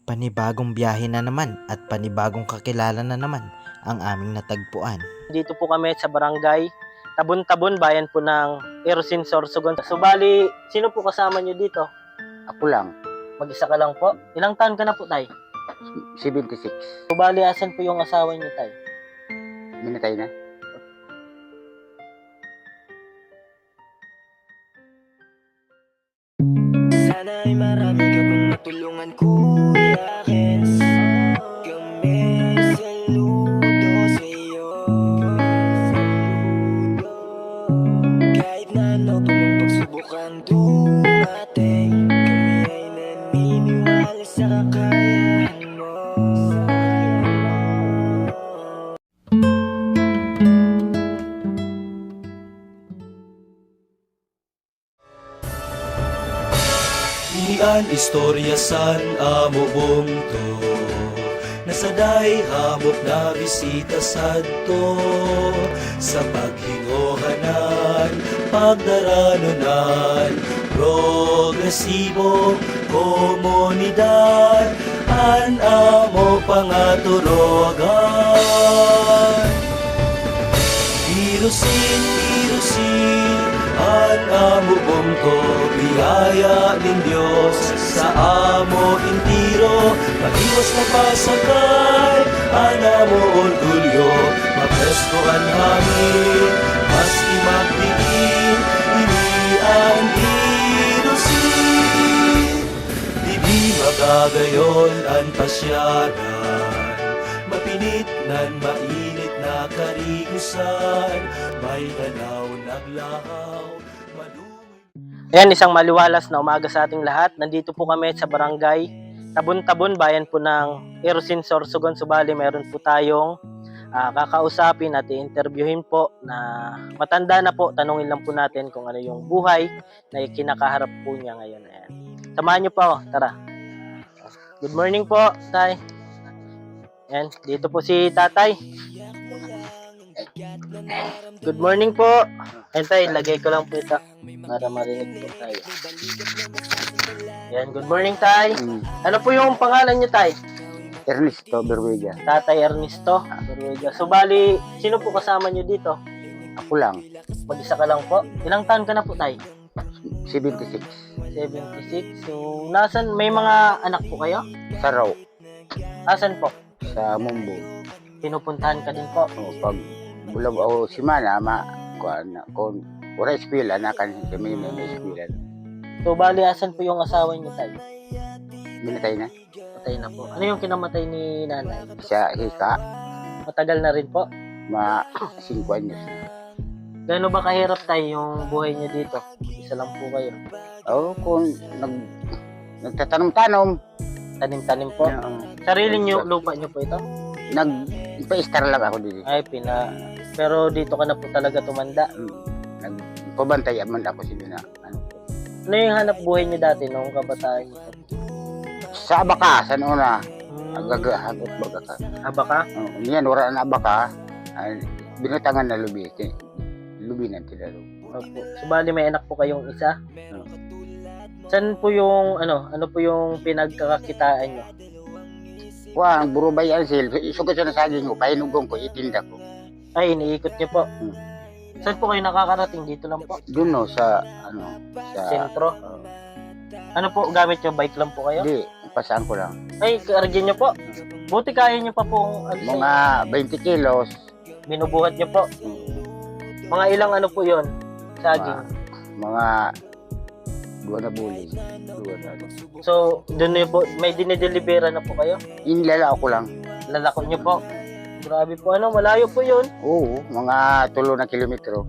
Panibagong biyahe na naman at panibagong kakilala na naman ang aming natagpuan. Dito po kami sa barangay Tabon-Tabon, bayan po ng Erosin, Sorsogon. Subali, sino po kasama nyo dito? Ako lang, Mag-isa ka lang po? Ilang taon ka na po, tay? 76. Subali, asan po yung asawa nyo, tay? Minatay na. Sana ay marami ka pang matulungan, Kuya Kens. Kami saludo sa'yo. Kahit na ano pa mang pagsubok ang dumating, kami ay naniniwala sa kakayahan mo. Ian istorya san amo bungto nasaday hamok na bisita sadto sa paghingohanan pagdaranunan progresibo komunidad an amo pangaturogan Irusin an amo bungto biyaya ning Dios sa amo intiro pag-iwas na pasakay an amo orgulyo mapreskohan hangin maski magdiin inian irusin di magagayon an pasyaran mapinit nan mainit na karigusan may tanaw naglahaw Ayan, isang maliwalas na umaga sa ating lahat. Nandito po kami sa barangay Tabon-Tabon, bayan po ng Erosin, Sorsogon. Subali, meron po tayong kakausapin at i-interviewin po na matanda na po. Tanungin lang po natin kung ano yung buhay na kinakaharap po niya ngayon. Ayan. Samahan niyo po, tara. Good morning po, tay. Ayan, dito po si tatay. Good morning po. Ayan, tay, lagay ko lang po ito para marinig po tayo. Ayan, good morning, tay. Ano po yung pangalan niyo, tay? Ernesto Berwega. Tatay Ernesto Berwega. So, bali, sino po kasama niyo dito? Ako lang, Mag-isa ka lang po? Ilang taon ka na po, tay? 76. 76. So, nasan, may mga anak po kayo? Sa raw, Asan po? sa Mumbo. Pinupuntahan ka din po? O, pag bulag ako simana, kung ura eskwela na kan sa may eskwela. So, bali, asan po yung asawa niyo, tay? Minatay na. Patay na po. Ano yung kinamatay ni nanay? Sa hika, Matagal na rin po. 5 anyos na. Gano'n ba kahirap tayo yung buhay niyo dito? Isa lang po kayo. O, kung nagtatanong-tanom, Tanim-tanim po. Sarili niyo, lupa niyo po ito? nagpa-star lang ako dito. Ay, pero dito ka na po talaga tumanda. Nagpabantay man ako sila na. Ano yung hanap buhay niyo dati nung kabataan niyo? Sa abaka, sa una, agagahagot baga ka. Aba ka? Yan, wala na abaka, binutangan na lubi. Lubi na tinalo. Opo. So, bali may anak po kayong isa? Saan po yung, ano po yung pinagkakakitaan niyo? Wah, burubay ang sil. Isugot sa nasaging ko, pahinugong ko, itinda ko. Ay, iniikot niyo po. Saan po kayo nakakarating? Dito lang po? Doon no, sa Sentro? Ano po, gamit niyo? Bike lang po kayo? Hindi, pasaan ko lang. Ay, karagyan niyo po. Buti kaya niyo pa pong Mga 20 kilos. binubuhat niyo po. Mga ilang ano po yon saging? Mga 2 na bulis. 2 na. So, doon niyo po, may dinedelibera na po kayo? Inilala ko lang. Lalako niyo po. Grabe po, malayo po yun. Oo, mga 3 na kilometro.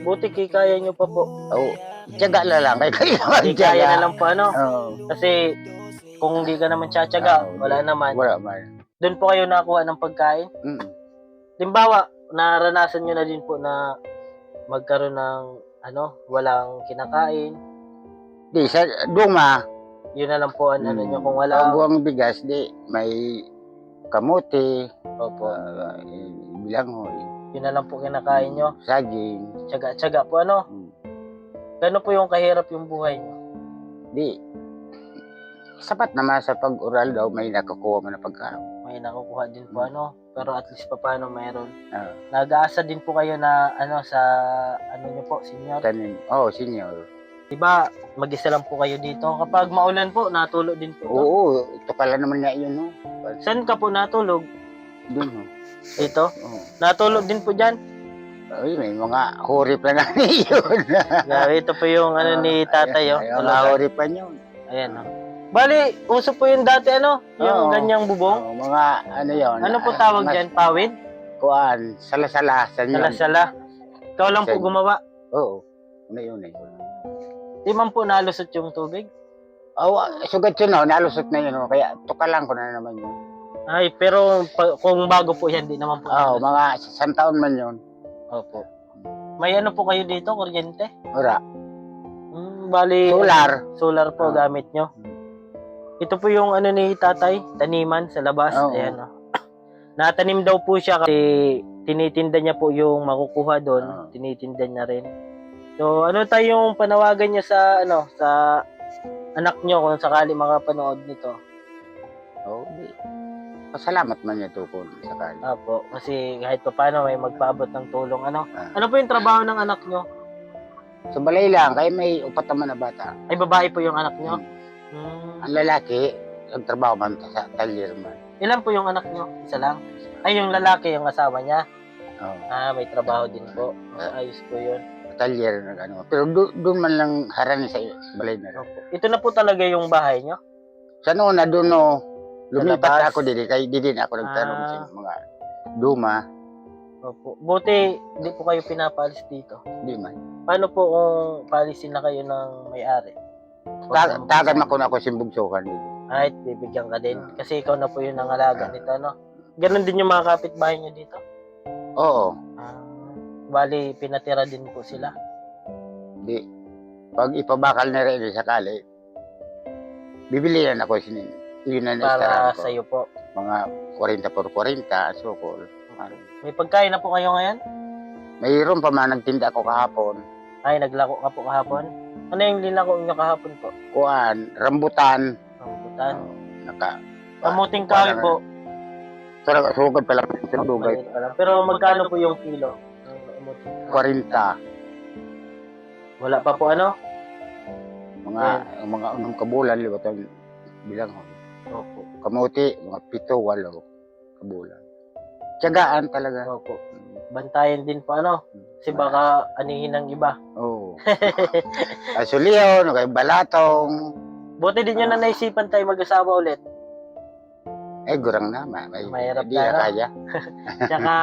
Buti kaya niyo pa po. Oo, tiyaga na lang. Hindi kaya na lang po Oo. Kasi kung hindi ka naman tsatsaga, wala naman. Wala man. Doon po kayo nakuha ng pagkain. Limbawa, naranasan nyo na din po na magkaroon ng walang kinakain. Di, sa duma, Yun na lang po ang nyo kung wala. buwang bigas, di, may kamote, Opo. bilang ho, Yun na lang po kinakain nyo. saging. Tsaga-tsaga po Gano'n po yung kahirap yung buhay nyo? Di, sapat naman sa pag-ural daw, may nakukuha mo na pagkaon. May nakukuha din po ano, pero at least pa paano mayroon. Ah, Nag-aasa din po kayo na ano sa ano niyo po, senior. tanim. Oh, senior. Diba, mag-isa lang po kayo dito. Kapag maulan po, natulog din po. Oo, ito pala naman nga yun, no? Saan ka po natulog? Doon, no? Dito? Oo. Natulog din po dyan? Ay, may mga hurip na nga yun. Grabe, ito po yung ano ni tatay, oh. Ay, mga Tulagan. huripan yun. Ayan, oh. Bali, uso po yung dati, ano? Yung Oo. ganyang bubong? Oo, mga ano yun. Ano po tawag dyan? Pawid? Kuan, sala-sala. Salasala? Ikaw lang po Sen. gumawa? Oo. Ano yun eh. Di man po nalusot yung tubig? Oh, sugat yun, no? Nalusot na yun. No? Kaya tukalan ko na naman yun. Ay, pero kung bago po yan, di naman po Oo, nalusot. mga 100 taon man yun. Opo. May ano po kayo dito, kuryente? Ora. Bali, Solar. po Oo. gamit nyo. Ito po yung ano ni tatay, taniman sa labas. Oo. Ayan, oh. Natanim daw po siya kasi tinitinda niya po yung makukuha doon. Oo. Tinitinda niya rin. So, ano tayong panawagan niya sa ano sa anak nyo kung sakali makapanood nito? Oo, di. Pasalamat man niya to kung sakali. Apo, kasi kahit pa paano may magpaabot ng tulong. Ano Ah. ano po yung trabaho ng anak nyo? Sa balay lang, kaya may upat naman na bata. Ay, babae po yung anak nyo? Ang lalaki, nagtrabaho man sa talyer man. Ilan po yung anak nyo? Isa lang? Ay, yung lalaki, yung asawa niya. Oo. May trabaho din po. Ayos po yun. Talyer na ano. Pero doon man lang harani sa balay na. Opo. Ito na po talaga yung bahay nyo? Sa noon na doon, no, lumipat labas? ako dito. Kaya di din ako nagtanong Ah. sa mga duma. Opo. Buti, hindi po kayo pinapalis dito. Di man. Paano po kung palisin na kayo ng may-ari? Tagan man ko na ako simbugsukan dito. Ay, bibigyan ka din. Kasi ikaw na po yung nangalaga nito, no? Ganon din yung mga kapitbahay nyo dito? Oo. Bali, pinatira din po sila. Di. Pag ipabakal na rin sakali, bibili na ako sinin. Yun na Para na-istaran ko. sa'yo po. Mga 40 por 40, sukol. May pagkain na po kayo ngayon? Mayroon pa man nagtinda ako kahapon. Ay, naglako ka po kahapon? Ano yung linako nyo kahapon po? Kuan, rambutan. Rambutan. Naka. Kamuting kahoy po. Pero sugod pala sa dugay. Maliit pa lang. Pero magkano po yung kilo? ng kamuting kahoy? 40. Wala pa po ano? Mga unang kabulan, liwat ang bilang. Opo. Kamuti, mga 7, 8 kabulan. Tiyagaan talaga. Opo. Bantayan din po ano? Kasi baka anihin ng iba. Oo. Asuliyo, kay balatong. Buti din yun na naisipan tayo mag-asawa ulit. Gurang na. Mahirap Di na, no? kaya. Tsaka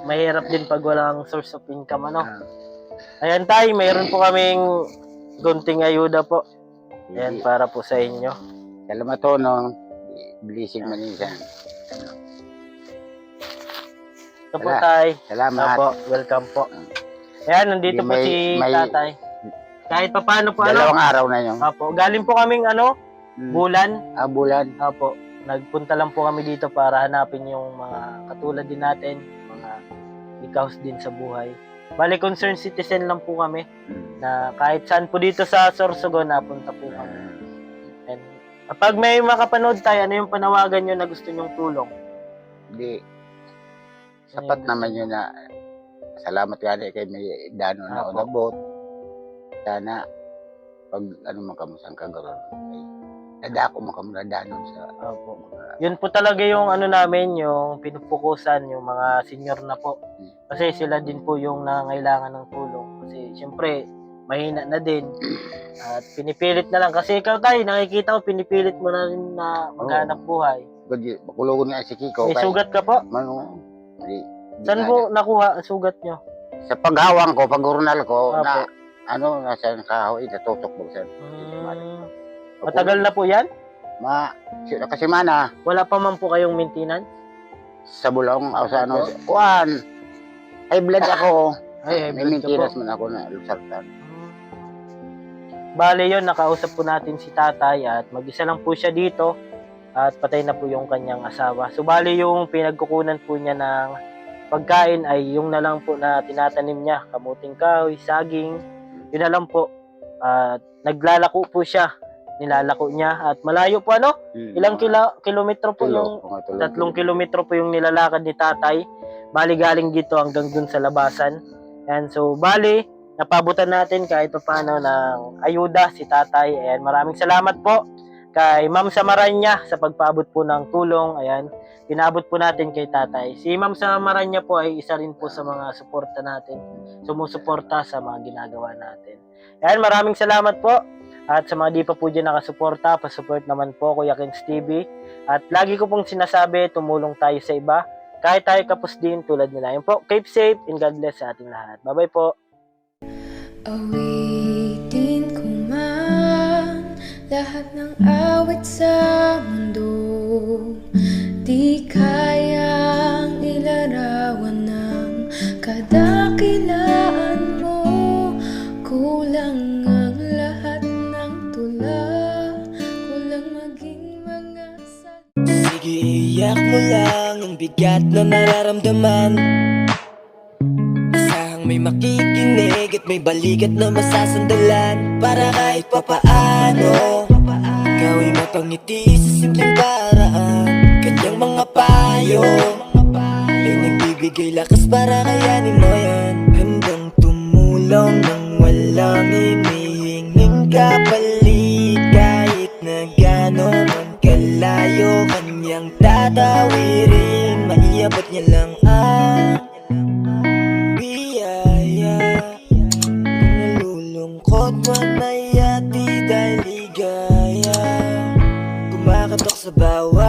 mahirap din pag walang source of income ano. Ayan tayo, mayroon po kaming gunting ayuda po. Ayan para po sa inyo. Salamat to, no. Blessing manisan. Ito po tay. Salamat. Opo, welcome po. Ayan, nandito po si tatay. Kahit pa paano po Dalawang ano. araw na yun. Opo, galing po kaming ano, bulan. Bulan. Opo, nagpunta lang po kami dito para hanapin yung mga katulad din natin, mga ikaws din sa buhay. Bali, concerned citizen lang po kami na kahit saan po dito sa Sorsogon napunta po kami. And kapag may makapanood tayo, ano yung panawagan nyo na gusto nyong tulong? Di. Sapat naman yun na salamat gani kay may dano na Apo. unabot. Sana pag ano man kamusang kagaron ay nadako man kamo na danon sa Opo. Yun po talaga yung ano namin, yung pinupukusan, yung mga senior na po. Kasi sila din po yung nangailangan ng tulong. Kasi syempre, mahina na din. At pinipilit na lang. Kasi ikaw tayo, nakikita ko, pinipilit mo na rin na maghanap buhay. gudi makulogon nga si Kiko May sugat ka po? Mano di Saan po nakuha ang sugat nyo? sa paghawang ko pag urnal ko Apo. na ano nasa kahoy natutok mo sa Matagal na po yan? kasi mana Wala pa man po kayong maintenance? sa bulong o sa ano Apo. kuan ay blood ako Ay, may maintenance man ako na lusartan. Bale yun, nakausap po natin si tatay at mag-isa lang po siya dito at patay na po yung kanyang asawa. So bale yung pinagkukunan po niya ng pagkain ay yung na lang po na tinatanim niya, kamuting kahoy, saging, yun na lang po. At naglalako po siya nilalako niya at malayo po ano? Ilang kilometro po yung 3 kilometro po yung nilalakad ni tatay. Bali galing dito hanggang dun sa labasan. Yan, so bali napabutan natin kahit paano ng ayuda si tatay. Ayan, maraming salamat po kay Ma'am Samaranya sa pagpaabot po ng tulong. Ayan, pinaabot po natin kay tatay. Si Ma'am Samaranya po ay isa rin po sa mga suporta natin. Sumusuporta sa mga ginagawa natin. Ayan, maraming salamat po. At sa mga di pa po dyan nakasuporta, pasupport naman po Kuya Kens TV. At lagi ko pong sinasabi, tumulong tayo sa iba. Kahit tayo kapos din tulad nila. Yun po, keep safe and God bless sa ating lahat. Bye-bye po. Awitin ko man lahat ng awit sa mundo, di kayang ilarawan ng kadakilaan mo. Kulang ang lahat ng tula, kulang maging mga Sige, iyak mo lang ang bigat na nararamdaman. Asahang may makikinig at may balikat na masasandalan. Para kahit papaano ikaw ay mapangiti sa simpleng paraan. Kanyang mga payo ay nagbibigay lakas para kayanin mo yan. Handang tumulong nang walang hinihinging kapalit. Kahit na gano'n man kalayo kanyang tatawirin, maiabot niya lang ang biyaya. Kung nalulungkot man ay ati dahil ligaya, kumakatok sa bawat